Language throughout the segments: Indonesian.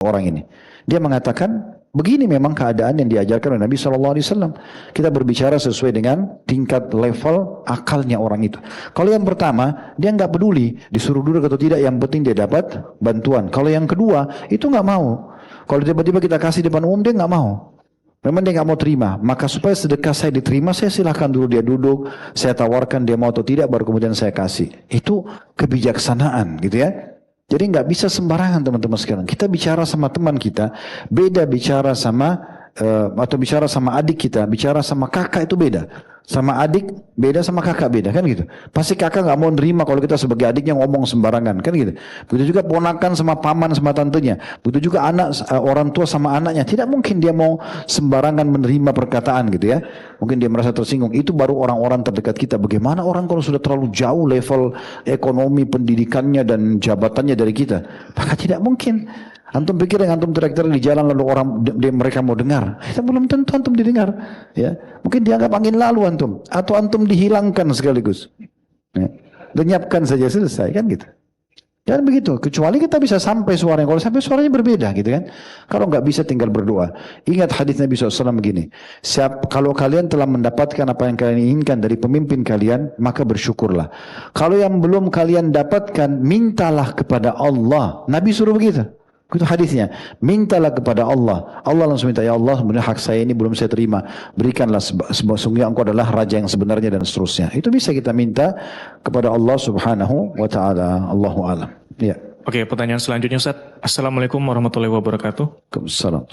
orang ini. Dia mengatakan, begini memang keadaan yang diajarkan oleh Nabi SAW. Kita berbicara sesuai dengan tingkat level akalnya orang itu. Kalau yang pertama, dia nggak peduli disuruh duduk atau tidak, yang penting dia dapat bantuan. Kalau yang kedua, itu nggak mau. Kalau tiba-tiba kita kasih depan umum, dia nggak mau. Memang dia nggak mau terima. Maka supaya sedekah saya diterima, saya silahkan dulu dia duduk, saya tawarkan dia mau atau tidak, baru kemudian saya kasih. Itu kebijaksanaan, gitu ya. Jadi nggak bisa sembarangan teman-teman sekalian. Kita bicara sama teman kita, beda bicara sama atau bicara sama adik kita, bicara sama kakak itu beda. Sama adik beda, sama kakak beda, kan gitu. Pasti kakak nggak mau nerima kalau kita sebagai adiknya ngomong sembarangan, kan gitu. Begitu juga ponakan sama paman sama tantenya. Begitu juga anak orang tua sama anaknya. Tidak mungkin dia mau sembarangan menerima perkataan gitu ya. Mungkin dia merasa tersinggung. Itu baru orang-orang terdekat kita. Bagaimana orang kalau sudah terlalu jauh level ekonomi, pendidikannya dan jabatannya dari kita? Maka tidak mungkin. Antum pikir yang antum teriak-teriak di jalan lalu orang mereka mau dengar? Itu belum tentu antum didengar. Ya, mungkin dianggap angin lalu antum, atau antum dihilangkan sekaligus. Ya. Lenyapkan saja selesai kan gitu. Dan begitu, kecuali kita bisa sampai suaranya. Kalau sampai suaranya berbeda gitu kan. Kalau nggak bisa tinggal berdoa. Ingat hadis Nabi SAW begini. Kalau kalian telah mendapatkan apa yang kalian inginkan dari pemimpin kalian, maka bersyukurlah. Kalau yang belum kalian dapatkan, mintalah kepada Allah. Nabi suruh begitu. Itu hadisnya. Mintalah kepada Allah. Allah langsung minta, ya Allah, sebenarnya hak saya ini belum saya terima. Berikanlah sesungguhnya engkau adalah raja yang sebenarnya dan seterusnya. Itu bisa kita minta kepada Allah Subhanahu wa taala. Allahu a'lam. Ya. Oke, pertanyaan selanjutnya Ustaz. Assalamualaikum warahmatullahi wabarakatuh. Waalaikumsalam.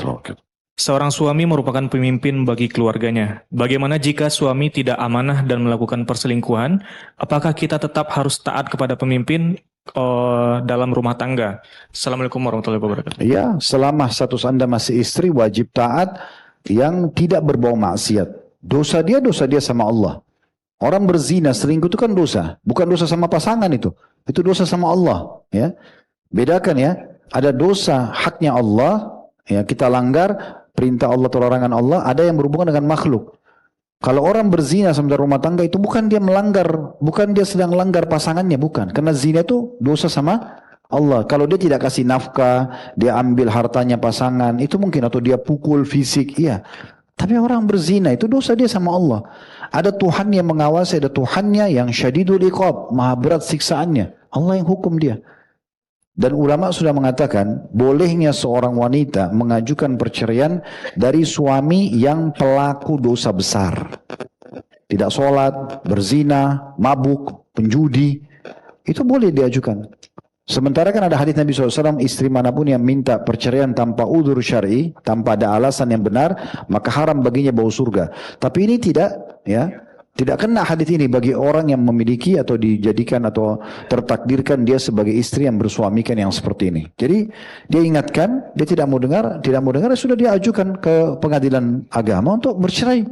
Seorang suami merupakan pemimpin bagi keluarganya. Bagaimana jika suami tidak amanah dan melakukan perselingkuhan? Apakah kita tetap harus taat kepada pemimpin dalam rumah tangga? Assalamualaikum warahmatullahi wabarakatuh. Ya, selama status Anda masih istri, wajib taat yang tidak berbau maksiat. Dosa dia sama Allah. Orang berzina, selingkuh itu kan dosa. Bukan dosa sama pasangan itu. Itu dosa sama Allah. Ya. Bedakan ya. Ada dosa haknya Allah, ya, kita langgar perintah Allah atau larangan Allah. Ada yang berhubungan dengan makhluk. Kalau orang berzina sementara rumah tangga itu bukan dia melanggar, bukan dia sedang langgar pasangannya, bukan. Karena zina itu dosa sama Allah. Kalau dia tidak kasih nafkah, dia ambil hartanya pasangan, itu mungkin, atau dia pukul fisik, iya. Tapi orang berzina itu dosa dia sama Allah. Ada Tuhan yang mengawasi, ada Tuhannya yang syadidul iqab, maha berat siksaannya. Allah yang hukum dia. Dan ulama sudah mengatakan bolehnya seorang wanita mengajukan perceraian dari suami yang pelaku dosa besar. Tidak sholat, berzina, mabuk, penjudi. Itu boleh diajukan. Sementara kan ada hadis Nabi SAW, istri manapun yang minta perceraian tanpa udzur syar'i, tanpa ada alasan yang benar, maka haram baginya bau surga. Tapi ini tidak, ya. Tidak kena hadis ini bagi orang yang memiliki atau dijadikan atau tertakdirkan dia sebagai istri yang bersuamikan yang seperti ini. Jadi dia ingatkan, dia tidak mau dengar, sudah dia ajukan ke pengadilan agama untuk bercerai.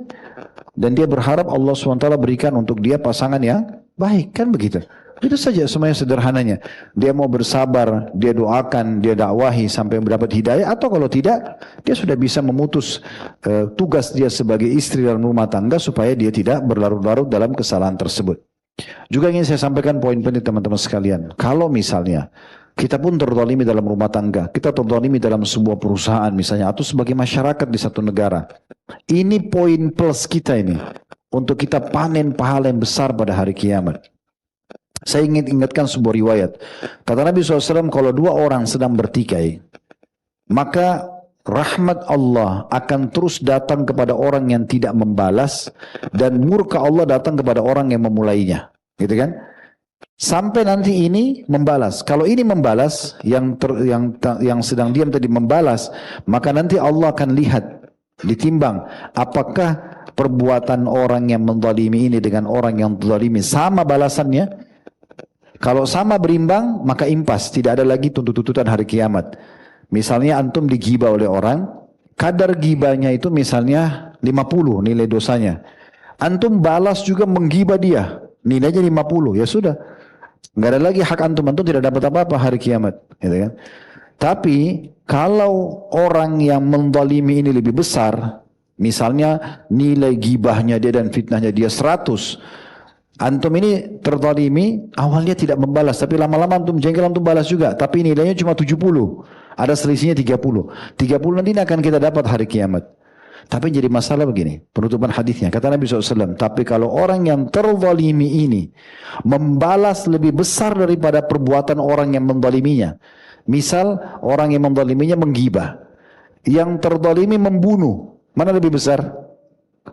Dan dia berharap Allah SWT berikan untuk dia pasangan yang baik, kan begitu. Itu saja semuanya sederhananya. Dia mau bersabar, dia doakan, dia dakwahi sampai mendapat hidayah, atau kalau tidak, dia sudah bisa memutus tugas dia sebagai istri dalam rumah tangga supaya dia tidak berlarut-larut dalam kesalahan tersebut. Juga ingin saya sampaikan poin penting teman-teman sekalian. Kalau misalnya kita pun terzalimi dalam rumah tangga, kita terzalimi dalam sebuah perusahaan misalnya, atau sebagai masyarakat di satu negara. Ini poin plus kita ini untuk kita panen pahala yang besar pada hari kiamat. Saya ingin ingatkan sebuah riwayat. Kata Nabi SAW, kalau dua orang sedang bertikai, maka rahmat Allah akan terus datang kepada orang yang tidak membalas, dan murka Allah datang kepada orang yang memulainya. Gitu kan? Sampai nanti ini membalas. Kalau ini membalas, yang sedang diam tadi membalas, maka nanti Allah akan lihat, ditimbang, apakah perbuatan orang yang menzalimi ini dengan orang yang menzalimi sama balasannya. Kalau sama berimbang, maka impas, tidak ada lagi tuntut-tuntutan hari kiamat. Misalnya antum digibah oleh orang, kadar gibahnya itu misalnya 50 nilai dosanya. Antum balas juga menggibah dia, nilainya 50, ya sudah. Nggak ada lagi hak antum tidak dapat apa-apa hari kiamat. Gitu kan? Tapi kalau orang yang menzalimi ini lebih besar, misalnya nilai gibahnya dia dan fitnahnya dia 100, antum ini terzalimi, awalnya tidak membalas, tapi lama-lama antum jengkel, antum balas juga, tapi nilainya cuma 70. Ada selisihnya 30. 30 nanti akan kita dapat hari kiamat. Tapi jadi masalah begini, penutupan hadisnya. Kata Nabi SAW, tapi kalau orang yang terzalimi ini membalas lebih besar daripada perbuatan orang yang menzaliminya. Misal, orang yang menzaliminya menggibah. Yang terzalimi membunuh. Mana lebih besar?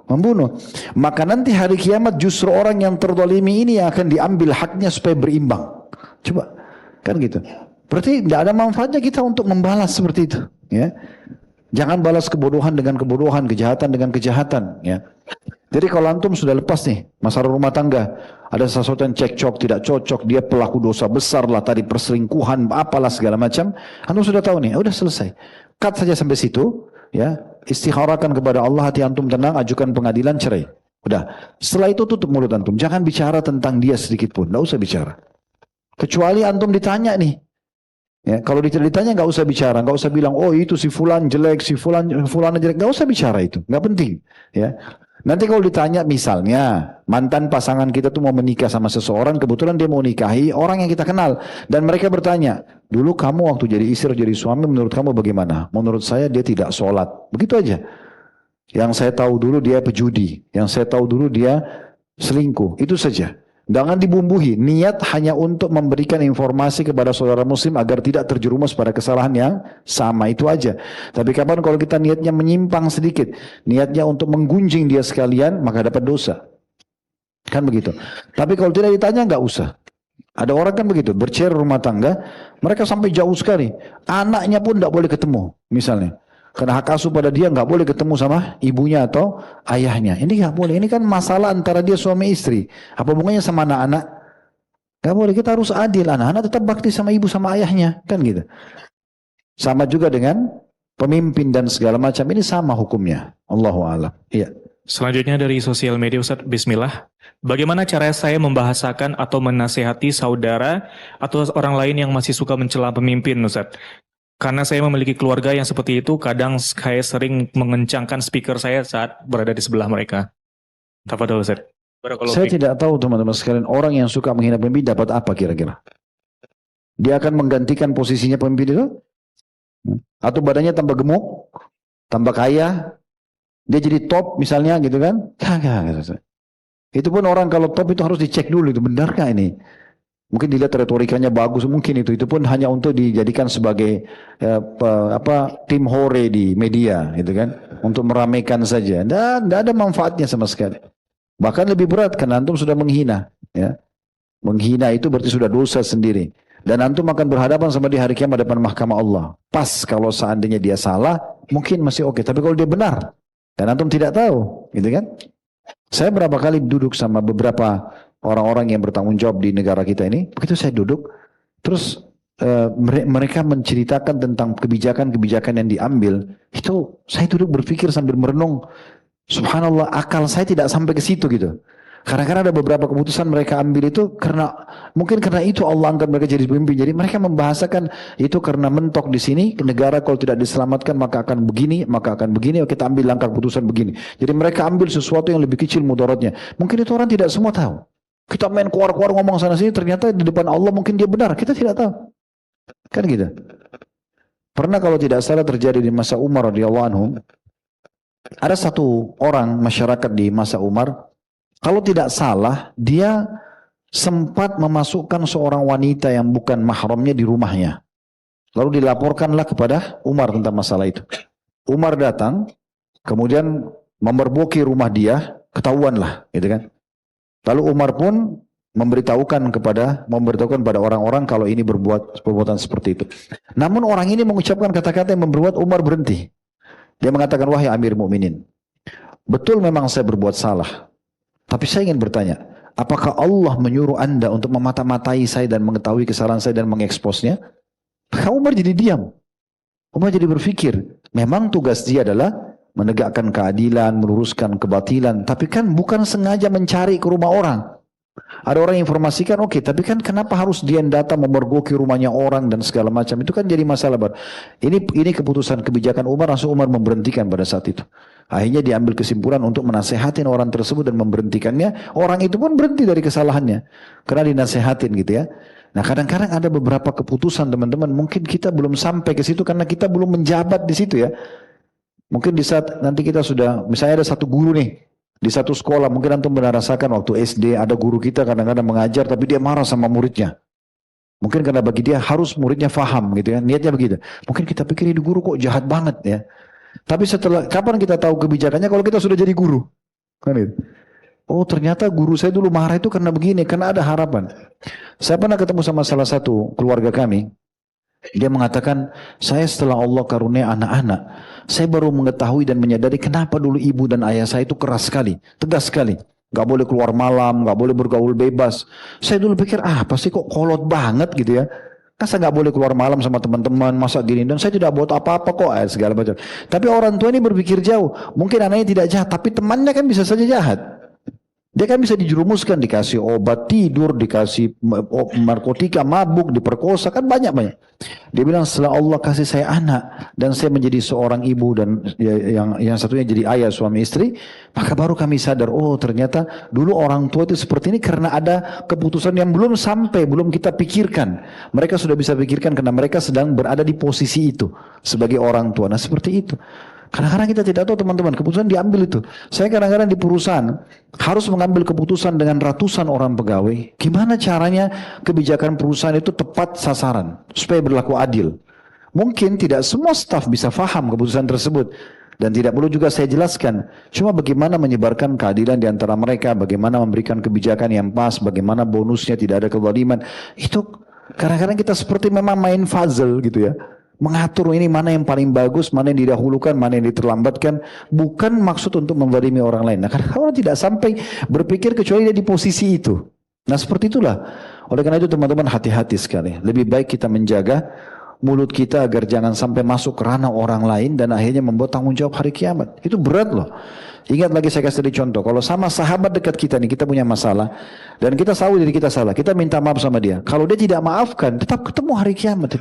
Membunuh. Maka nanti hari kiamat justru orang yang terzalimi ini yang akan diambil haknya supaya berimbang. Coba, kan gitu. Berarti tidak ada manfaatnya kita untuk membalas seperti itu. Ya. Jangan balas kebodohan dengan kebodohan, kejahatan dengan kejahatan. Ya. Jadi kalau antum sudah lepas nih, masalah rumah tangga, ada sesuatu yang cekcok, tidak cocok, dia pelaku dosa besar lah, tadi perselingkuhan, apalah segala macam, antum sudah tahu nih, udah selesai. Cut saja sampai situ, ya, istikharahkan kepada Allah, hati antum tenang, ajukan pengadilan, cerai. Udah. Setelah itu tutup mulut antum, jangan bicara tentang dia sedikit pun, tidak usah bicara. Kecuali antum ditanya nih. Ya, kalau ditanya nggak usah bicara, nggak usah bilang oh itu si fulan jelek, si fulan jelek, nggak usah bicara itu, nggak penting. Ya, nanti kalau ditanya misalnya mantan pasangan kita tuh mau menikah sama seseorang, kebetulan dia mau nikahi orang yang kita kenal, dan mereka bertanya, dulu kamu waktu jadi istri jadi suami menurut kamu bagaimana? Menurut saya dia tidak sholat, begitu aja. Yang saya tahu dulu dia pejudi, yang saya tahu dulu dia selingkuh, itu saja. Jangan dibumbuhi, niat hanya untuk memberikan informasi kepada saudara muslim agar tidak terjerumus pada kesalahan yang sama, itu aja. Tapi kapan kalau kita niatnya menyimpang sedikit, niatnya untuk menggunjing dia sekalian, maka dapat dosa. Kan begitu. Tapi kalau tidak ditanya nggak usah. Ada orang kan begitu, bercerai rumah tangga, mereka sampai jauh sekali. Anaknya pun tidak boleh ketemu, misalnya. Karena hak asuh pada dia nggak boleh ketemu sama ibunya atau ayahnya. Ini nggak boleh. Ini kan masalah antara dia suami istri. Apa hubungannya sama anak-anak? Nggak boleh. Kita harus adil. Anak-anak tetap bakti sama ibu sama ayahnya, kan gitu. Sama juga dengan pemimpin dan segala macam. Ini sama hukumnya. Allahu a'lam. Iya. Selanjutnya dari sosial media, Ustaz, Bismillah. Bagaimana cara saya membahasakan atau menasehati saudara atau orang lain yang masih suka mencela pemimpin, Ustaz? Karena saya memiliki keluarga yang seperti itu, kadang saya sering mengencangkan speaker saya saat berada di sebelah mereka. Tafadhol, Ustaz. Saya tidak tahu teman-teman sekalian, orang yang suka menghina pemimpin dapat apa kira-kira? Dia akan menggantikan posisinya pemimpin itu? Atau badannya tambah gemuk, tambah kaya, dia jadi top misalnya gitu kan? Kagak. Itu pun orang kalau top itu harus dicek dulu, itu benarkah ini? Mungkin dilihat retorikanya bagus, mungkin itu pun hanya untuk dijadikan sebagai tim hore di media, gitu kan, untuk meramaikan saja. Dan tidak ada manfaatnya sama sekali. Bahkan lebih berat karena antum sudah menghina, ya. Menghina itu berarti sudah dosa sendiri. Dan antum akan berhadapan sama di hari kiamat depan mahkamah Allah. Pas kalau seandainya dia salah, mungkin masih oke. Tapi kalau dia benar, dan antum tidak tahu, gitu kan? Saya berapa kali duduk sama beberapa orang-orang yang bertanggung jawab di negara kita ini, begitu saya duduk, terus mereka menceritakan tentang kebijakan-kebijakan yang diambil, itu saya duduk berpikir sambil merenung, subhanallah, akal saya tidak sampai ke situ gitu. Karena ada beberapa keputusan mereka ambil itu mungkin karena itu Allah angkat mereka jadi pemimpin. Jadi mereka membahasakan itu karena mentok di sini, negara kalau tidak diselamatkan maka akan begini, kita ambil langkah keputusan begini. Jadi mereka ambil sesuatu yang lebih kecil mudaratnya. Mungkin itu orang tidak semua tahu. Kita main keluar-keluar ngomong sana sini, ternyata di depan Allah mungkin dia benar, kita tidak tahu. Kan gitu. Pernah kalau tidak salah terjadi di masa Umar radhiyallahu anhu, ada satu orang masyarakat di masa Umar, kalau tidak salah, dia sempat memasukkan seorang wanita yang bukan mahramnya di rumahnya. Lalu dilaporkanlah kepada Umar tentang masalah itu. Umar datang, kemudian memergoki rumah dia, ketahuanlah, gitu kan. Lalu Umar pun memberitahukan kepada orang-orang kalau ini berbuat perbuatan seperti itu. Namun orang ini mengucapkan kata-kata yang membuat Umar berhenti. Dia mengatakan, wahai Amir Mukminin, betul memang saya berbuat salah. Tapi saya ingin bertanya, apakah Allah menyuruh Anda untuk memata-matai saya dan mengetahui kesalahan saya dan mengeksposnya? Maka Umar jadi diam. Umar jadi berpikir, memang tugas dia adalah menegakkan keadilan, meluruskan kebatilan. Tapi kan bukan sengaja mencari ke rumah orang. Ada orang yang informasikan, oke, tapi kan kenapa harus dia datang memergoki rumahnya orang dan segala macam. Itu kan jadi masalah. Ini keputusan kebijakan Umar, langsung Umar memberhentikan pada saat itu. Akhirnya diambil kesimpulan untuk menasehatin orang tersebut dan memberhentikannya. Orang itu pun berhenti dari kesalahannya. Karena dinasehatin gitu ya. Nah kadang-kadang ada beberapa keputusan teman-teman, mungkin kita belum sampai ke situ karena kita belum menjabat di situ ya. Mungkin di saat nanti kita sudah, misalnya ada satu guru nih, di satu sekolah, mungkin antum pernah rasakan waktu SD, ada guru kita kadang-kadang mengajar, tapi dia marah sama muridnya. Mungkin karena bagi dia harus muridnya faham gitu ya, niatnya begitu. Mungkin kita pikir ini guru kok jahat banget ya. Tapi setelah, kapan kita tahu kebijakannya kalau kita sudah jadi guru? Kan itu. Oh ternyata guru saya dulu marah itu karena begini, karena ada harapan. Saya pernah ketemu sama salah satu keluarga kami. Dia mengatakan, saya setelah Allah karunia anak-anak, saya baru mengetahui dan menyadari kenapa dulu ibu dan ayah saya itu keras sekali, tegas sekali. Gak boleh keluar malam, gak boleh bergaul bebas. Saya dulu pikir, pasti kok kolot banget gitu ya. Masa gak boleh keluar malam sama teman-teman, masa gini. Dan saya tidak buat apa-apa kok, segala macam. Tapi orang tua ini berpikir jauh. Mungkin anaknya tidak jahat, tapi temannya kan bisa saja jahat. Dia kan bisa dijerumuskan, dikasih obat tidur, dikasih narkotika, mabuk, diperkosa, kan banyak-banyak. Dia bilang setelah Allah kasih saya anak dan saya menjadi seorang ibu dan yang satunya jadi ayah suami istri, maka baru kami sadar, oh ternyata dulu orang tua itu seperti ini karena ada keputusan yang belum sampai, belum kita pikirkan. Mereka sudah bisa pikirkan karena mereka sedang berada di posisi itu sebagai orang tua. Nah seperti itu. Kadang-kadang kita tidak tahu teman-teman, keputusan diambil itu. Saya kadang-kadang di perusahaan harus mengambil keputusan dengan ratusan orang pegawai. Gimana caranya kebijakan perusahaan itu tepat sasaran, supaya berlaku adil. Mungkin tidak semua staf bisa faham keputusan tersebut. Dan tidak perlu juga saya jelaskan. Cuma bagaimana menyebarkan keadilan di antara mereka, bagaimana memberikan kebijakan yang pas, bagaimana bonusnya tidak ada kezaliman. Itu kadang-kadang kita seperti memang main puzzle gitu ya. Mengatur ini mana yang paling bagus, mana yang didahulukan, mana yang diterlambatkan, bukan maksud untuk menzalimi orang lain. Nah, karena orang tidak sampai berpikir kecuali dia di posisi itu. Nah, seperti itulah. Oleh karena itu teman-teman hati-hati sekali. Lebih baik kita menjaga mulut kita agar jangan sampai masuk ke ranah orang lain dan akhirnya membuat tanggung jawab hari kiamat. Itu berat loh. Ingat lagi saya kasih contoh. Kalau sama sahabat dekat kita nih, kita punya masalah dan kita tahu diri kita salah, kita minta maaf sama dia. Kalau dia tidak maafkan, tetap ketemu hari kiamat.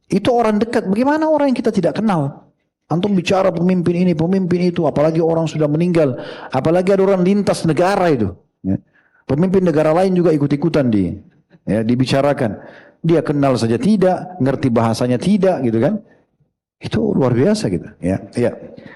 Itu orang dekat. Bagaimana orang yang kita tidak kenal? Antum bicara pemimpin ini, pemimpin itu, apalagi orang sudah meninggal, apalagi ada orang lintas negara itu. Ya. Pemimpin negara lain juga ikut-ikutan dibicarakan. Dia kenal saja tidak, ngerti bahasanya tidak, gitu kan? Itu luar biasa gitu. Ya.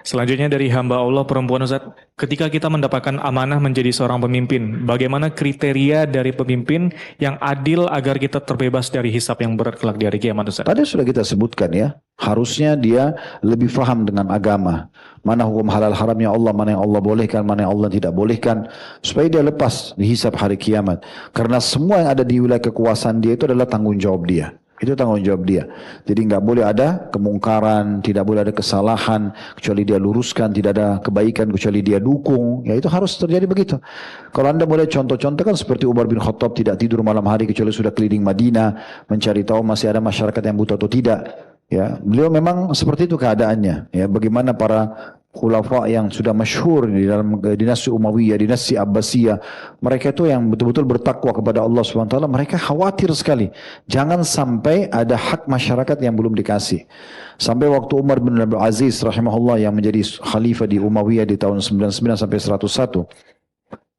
Selanjutnya dari hamba Allah perempuan Ustaz, ketika kita mendapatkan amanah menjadi seorang pemimpin, bagaimana kriteria dari pemimpin yang adil agar kita terbebas dari hisab yang berat kelak di hari kiamat Ustaz? Tadi sudah kita sebutkan ya, harusnya dia lebih paham dengan agama. Mana hukum halal haramnya Allah, mana yang Allah bolehkan, mana yang Allah tidak bolehkan. Supaya dia lepas dihisab hari kiamat. Karena semua yang ada di wilayah kekuasaan dia itu adalah tanggung jawab dia. Itu tanggung jawab dia. Jadi nggak boleh ada kemungkaran, tidak boleh ada kesalahan, kecuali dia luruskan, tidak ada kebaikan, kecuali dia dukung. Ya itu harus terjadi begitu. Kalau anda boleh contoh-contoh kan seperti Umar bin Khattab tidak tidur malam hari kecuali sudah keliling Madinah, mencari tahu masih ada masyarakat yang butuh atau tidak. Ya, beliau memang seperti itu keadaannya. Ya, bagaimana para khulafa yang sudah masyhur di dalam dinasti Umayyah, dinasti Abbasiyah, mereka itu yang betul-betul bertakwa kepada Allah Subhanahu wa taala, mereka khawatir sekali jangan sampai ada hak masyarakat yang belum dikasih. Sampai waktu Umar bin Abdul Aziz rahimahullah yang menjadi khalifah di Umayyah di tahun 99 sampai 101.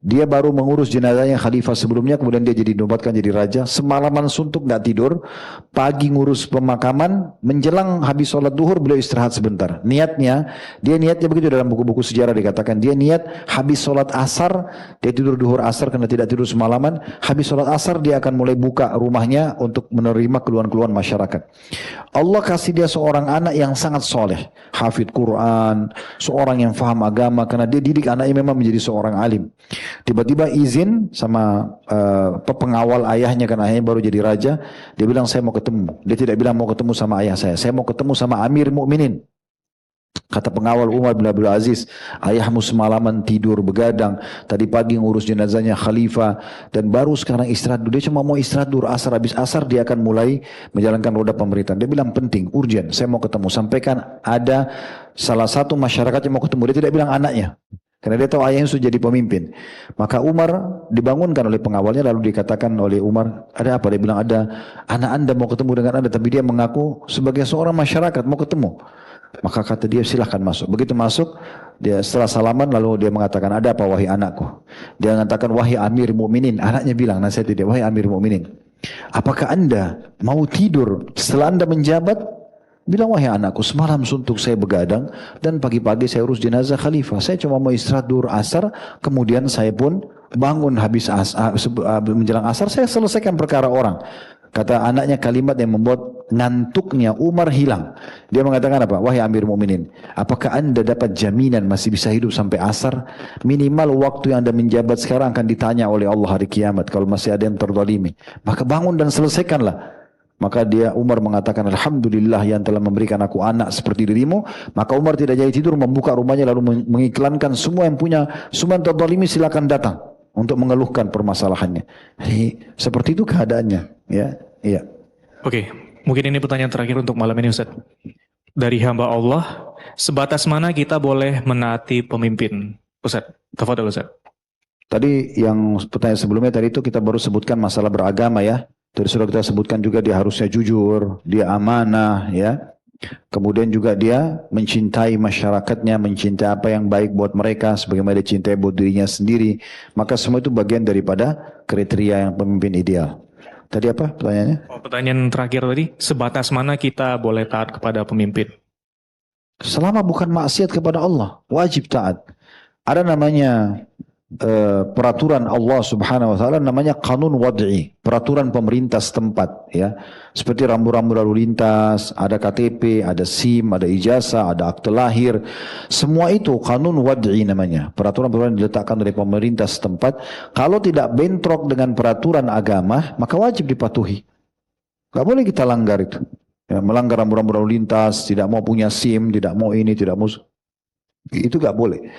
Dia baru mengurus jenazahnya khalifah sebelumnya, kemudian dia jadi dinobatkan jadi raja. Semalaman suntuk nggak tidur, pagi ngurus pemakaman, menjelang habis sholat duhur beliau istirahat sebentar. Niatnya begitu dalam buku-buku sejarah dikatakan, dia niat habis sholat asar, dia tidur duhur asar karena tidak tidur semalaman. Habis sholat asar dia akan mulai buka rumahnya untuk menerima keluhan-keluhan masyarakat. Allah kasih dia seorang anak yang sangat soleh, hafid Quran, seorang yang faham agama karena dia didik anaknya memang menjadi seorang alim. Tiba-tiba izin sama pengawal ayahnya karena ayahnya baru jadi raja. Dia bilang saya mau ketemu. Dia tidak bilang mau ketemu sama ayah saya mau ketemu sama Amir Mukminin. Kata pengawal Umar bin Abdul Aziz, ayahmu semalaman tidur begadang, tadi pagi ngurus jenazahnya khalifah dan baru sekarang istirahat. Dia cuma mau istirahat dulu asar, habis asar dia akan mulai menjalankan roda pemerintahan. Dia bilang penting, urgent, saya mau ketemu. Sampaikan ada salah satu masyarakat yang mau ketemu. Dia tidak bilang anaknya. Karena dia tahu ayahnya sudah jadi pemimpin. Maka Umar dibangunkan oleh pengawalnya, lalu dikatakan oleh Umar, ada apa? Dia bilang ada anak anda mau ketemu dengan anda, tapi dia mengaku sebagai seorang masyarakat mau ketemu. Maka kata dia silahkan masuk. Begitu masuk, dia setelah salaman lalu dia mengatakan ada apa wahai anakku? Dia mengatakan wahai Amir Mukminin. Anaknya bilang nasihat dia, wahai Amir Mukminin. Apakah Anda mau tidur setelah Anda menjabat? Bilang, wahai anakku, semalam suntuk saya begadang dan pagi-pagi saya urus jenazah khalifah. Saya cuma mau istirahat duhur asar, kemudian saya pun bangun habis menjelang asar, saya selesaikan perkara orang. Kata anaknya kalimat yang membuat ngantuknya Umar hilang. Dia mengatakan apa? Wahai Amir Mukminin, apakah Anda dapat jaminan masih bisa hidup sampai asar? Minimal waktu yang Anda menjabat sekarang akan ditanya oleh Allah hari kiamat kalau masih ada yang terzalimi. Maka bangun dan selesaikanlah. Maka dia Umar mengatakan, Alhamdulillah yang telah memberikan aku anak seperti dirimu. Maka Umar tidak jadi tidur, membuka rumahnya lalu mengiklankan semua yang punya, semua yang terzalimi silakan datang untuk mengeluhkan permasalahannya. Jadi seperti itu keadaannya. Ya, iya. Oke, mungkin ini pertanyaan terakhir untuk malam ini Ustaz. Dari hamba Allah, sebatas mana kita boleh menaati pemimpin? Ustaz, tafadhol Ustaz. Tadi yang pertanyaan sebelumnya tadi itu kita baru sebutkan masalah beragama ya. Tadi sudah kita sebutkan juga dia harusnya jujur, dia amanah ya. Kemudian juga dia mencintai masyarakatnya, mencintai apa yang baik buat mereka sebagaimana dia cintai buat dirinya sendiri. Maka semua itu bagian daripada kriteria yang pemimpin ideal. Tadi apa pertanyaannya? Pertanyaan terakhir tadi, sebatas mana kita boleh taat kepada pemimpin? Selama bukan maksiat kepada Allah, wajib taat. Ada namanya peraturan Allah Subhanahu wa taala, namanya kanun wad'i, peraturan pemerintah setempat ya. Seperti rambu-rambu lalu lintas, ada KTP, ada SIM, ada ijazah, ada akte lahir. Semua itu kanun wad'i namanya. Peraturan-peraturan diletakkan oleh pemerintah setempat. Kalau tidak bentrok dengan peraturan agama, maka wajib dipatuhi. Gak boleh kita langgar itu. Ya, melanggar rambu-rambu lalu lintas, tidak mau punya SIM, tidak mau ini, tidak mau itu gak boleh.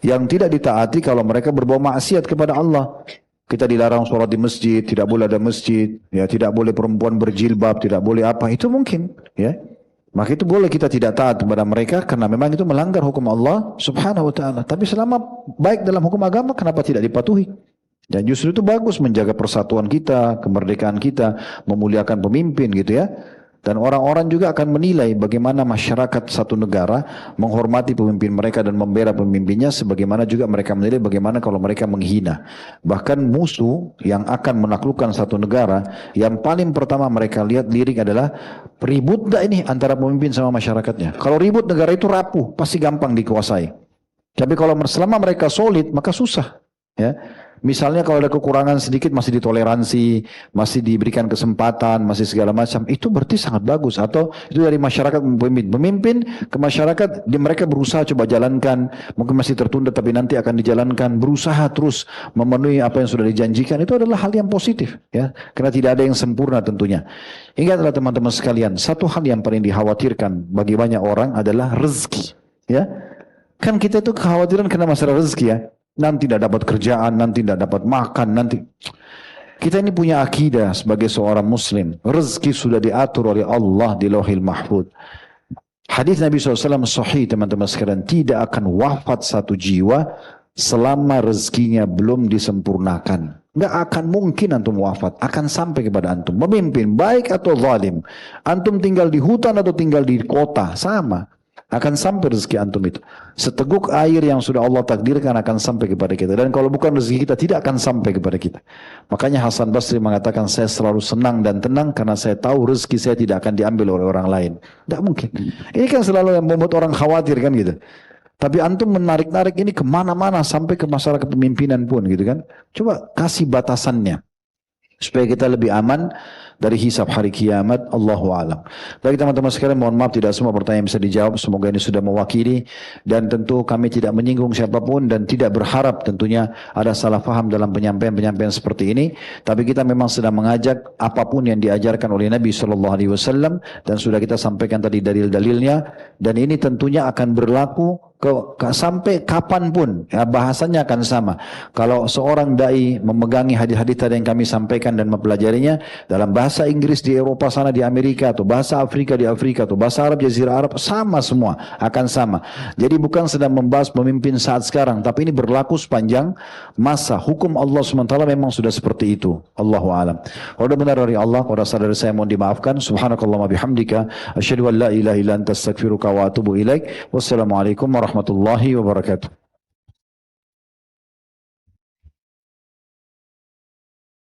Yang tidak ditaati kalau mereka berbau maksiat kepada Allah. Kita dilarang sholat di masjid, tidak boleh ada masjid, ya tidak boleh perempuan berjilbab, tidak boleh apa, itu mungkin, ya. Maka itu boleh kita tidak taat kepada mereka karena memang itu melanggar hukum Allah Subhanahu wa taala. Tapi selama baik dalam hukum agama, kenapa tidak dipatuhi? Dan justru itu bagus menjaga persatuan kita, kemerdekaan kita, memuliakan pemimpin gitu ya. Dan orang-orang juga akan menilai bagaimana masyarakat satu negara menghormati pemimpin mereka dan membela pemimpinnya, sebagaimana juga mereka menilai bagaimana kalau mereka menghina. Bahkan musuh yang akan menaklukkan satu negara, yang paling pertama mereka lirik adalah ribut gak ini antara pemimpin sama masyarakatnya. Kalau ribut negara itu rapuh, pasti gampang dikuasai. Tapi kalau selama mereka solid, maka susah. Ya. Misalnya kalau ada kekurangan sedikit masih ditoleransi, masih diberikan kesempatan, masih segala macam, itu berarti sangat bagus. Atau itu dari masyarakat pemimpin ke masyarakat, mereka berusaha coba jalankan, mungkin masih tertunda tapi nanti akan dijalankan, berusaha terus memenuhi apa yang sudah dijanjikan, itu adalah hal yang positif ya, karena tidak ada yang sempurna tentunya. Ingatlah teman-teman sekalian, satu hal yang paling dikhawatirkan bagi banyak orang adalah rezeki ya. Kan kita itu kekhawatiran karena masalah rezeki ya. Nanti tidak dapat kerjaan, nanti tidak dapat makan, nanti. Kita ini punya akidah sebagai seorang muslim. Rezeki sudah diatur oleh Allah di Lauhil Mahfuz. Hadis Nabi SAW sahih teman-teman sekalian. Tidak akan wafat satu jiwa selama rezekinya belum disempurnakan. Nggak akan mungkin antum wafat. Akan sampai kepada antum. Pemimpin baik atau zalim. Antum tinggal di hutan atau tinggal di kota. Sama. Akan sampai rezeki antum itu. Seteguk air yang sudah Allah takdirkan akan sampai kepada kita. Dan kalau bukan rezeki kita, tidak akan sampai kepada kita. Makanya Hasan Basri mengatakan, saya selalu senang dan tenang karena saya tahu rezeki saya tidak akan diambil oleh orang lain. Tidak mungkin. Ini kan selalu yang membuat orang khawatir kan gitu. Tapi antum menarik-narik ini kemana-mana sampai ke masyarakat kepemimpinan pun gitu kan. Coba kasih batasannya. Supaya kita lebih aman dari hisab hari kiamat. Allahu a'lam. Baik teman-teman sekalian, mohon maaf tidak semua pertanyaan bisa dijawab. Semoga ini sudah mewakili. Dan tentu kami tidak menyinggung siapapun dan tidak berharap tentunya ada salah faham dalam penyampaian-penyampaian seperti ini. Tapi kita memang sedang mengajak apapun yang diajarkan oleh Nabi SAW dan sudah kita sampaikan tadi dalil-dalilnya. Dan ini tentunya akan berlaku sampai kapanpun ya, bahasanya akan sama. Kalau seorang dai memegangi hadis-hadis tadi yang kami sampaikan dan mempelajarinya dalam bahasa Inggris di Eropa sana, di Amerika, atau bahasa Afrika di Afrika, atau bahasa Arab Jazirah Arab, sama semua akan sama. Jadi bukan sedang membahas pemimpin saat sekarang, tapi ini berlaku sepanjang masa. Hukum Allah SWT memang sudah seperti itu. Allahu a'lam. Kalau benar dari Allah, kalau rasa dari saya mohon dimaafkan. Subhanakallahumma bihamdika asyhadu an la ilaha illa anta astaghfiruka wa atubu ilaik. Wassalamualaikum warahmatullahi wabarakatuh.